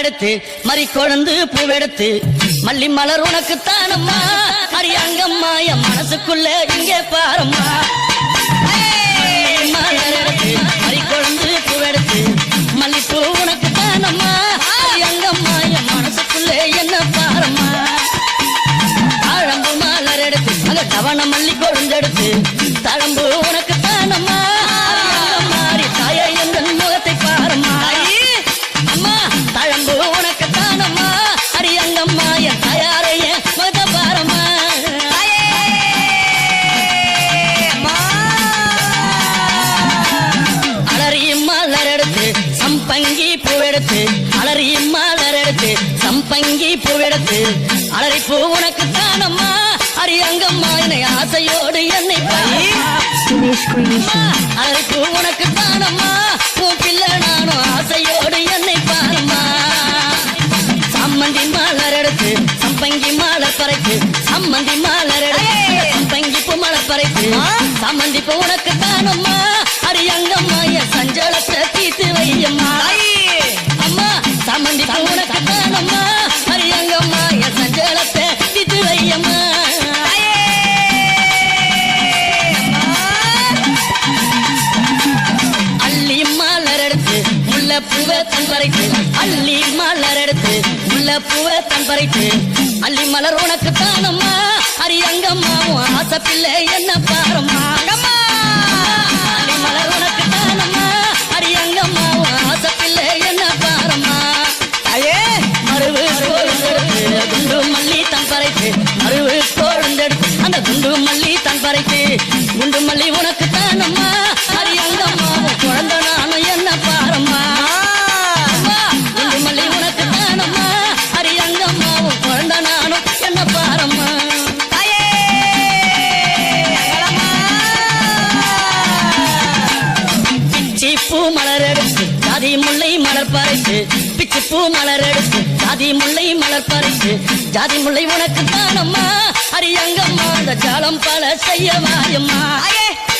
எடுத்து மறி கொழுந்து பூவெடுத்து மல்லி மலர் உனக்கு தானம்மா அரியங்கம்மா என் மனசுக்குள்ள இங்கே பாரம்மா மலர் எடுத்து மறி கொழுந்து பூவெடுத்து மல்லிப்பூ உனக்கு தானம்மா அரியங்கம்மா என் மனசுக்குள்ள என்ன பாரம்மா தாழம்பு மலர் எடுத்து அங்க தவண மல்லி கொழுந்தெடுத்து தாழம்பு உனக்கு தானம்மா மாறி தாய எந்த முகத்தை பாரம்மா அம்மா தாழம்பு உனக்கு தானம்மா அரியங்கம்மா என் தாயாரைய முகத்தை பாரம்மா அலறியும் மலர் எடுத்து சம்பங்கி பூவெடுத்து அலறியும் மலர் எடுத்து சம்பங்கி பூவெடுத்து அலறி பூ உனக்கு தானம்மா அரியங்கம்மா என்னை ஆசையோடு என்னை அலறி பூ உனக்கு தானம்மா பூ பிள்ளை நானும் ஆசையோடு என்னை பாரும்மா சம்மந்தி மலர் எடுத்து சம்பங்கி மலர் பறைத்து சம்மந்தி மலர் எடுத்து சம்பங்கி பூ மலர் பறைத்து சம்மந்தி பூ உனக்கு தானம்மா அரியங்கம்மா என் சஞ்சலத்தை தீர்த்து வையம்மா அம்மா சம்மந்தி பூ உனக்கு தானம்மா அரியங்கம்மா என் சஞ்சலத்தை தீர்த்து வையம்மா அள்ளி மலர் எடுத்து முல்லை பூவை தன் பறைத்து அள்ளி மலர் எடுத்து முல்லை பூவை தன் பறைத்து அள்ளி மலர் உனக்கு தானம்மா அரியங்கம்மா ஆசை பிள்ளை என்ன பாரம்மா அள்ளி மலர் உனக்கு தானம்மா அரியங்கம்மா ஆசை பிள்ளை என்ன பாரம்மா மருவு கோழுந்தெடுத்து குண்டு மல்லி தன் பறைத்து மருவு கோழுந்தெடுத்து அந்த குண்டு மல்லி தன் பறைத்து குண்டு மல்லி உனக்கு தானம்மா அரியங்கம்மா குழந்தை நானும் என்ன பாரம்மா குண்டு மல்லி உனக்கு தானம்மா அரியங்கம்மா குழந்தை நானும் என்ன பாரம்மா பிச்சி பூ மலர் எடுத்து ஜாதி முல்லை மலர் பறைத்து பிச்சி பூ மலர் எடுத்து ஜாதி முல்லை மலர் பறைத்து ஜாதி முல்லை உனக்கு தானம்மா அரியங்கம்மா அந்த ஜாலம் பல செய்ய வாயம்மா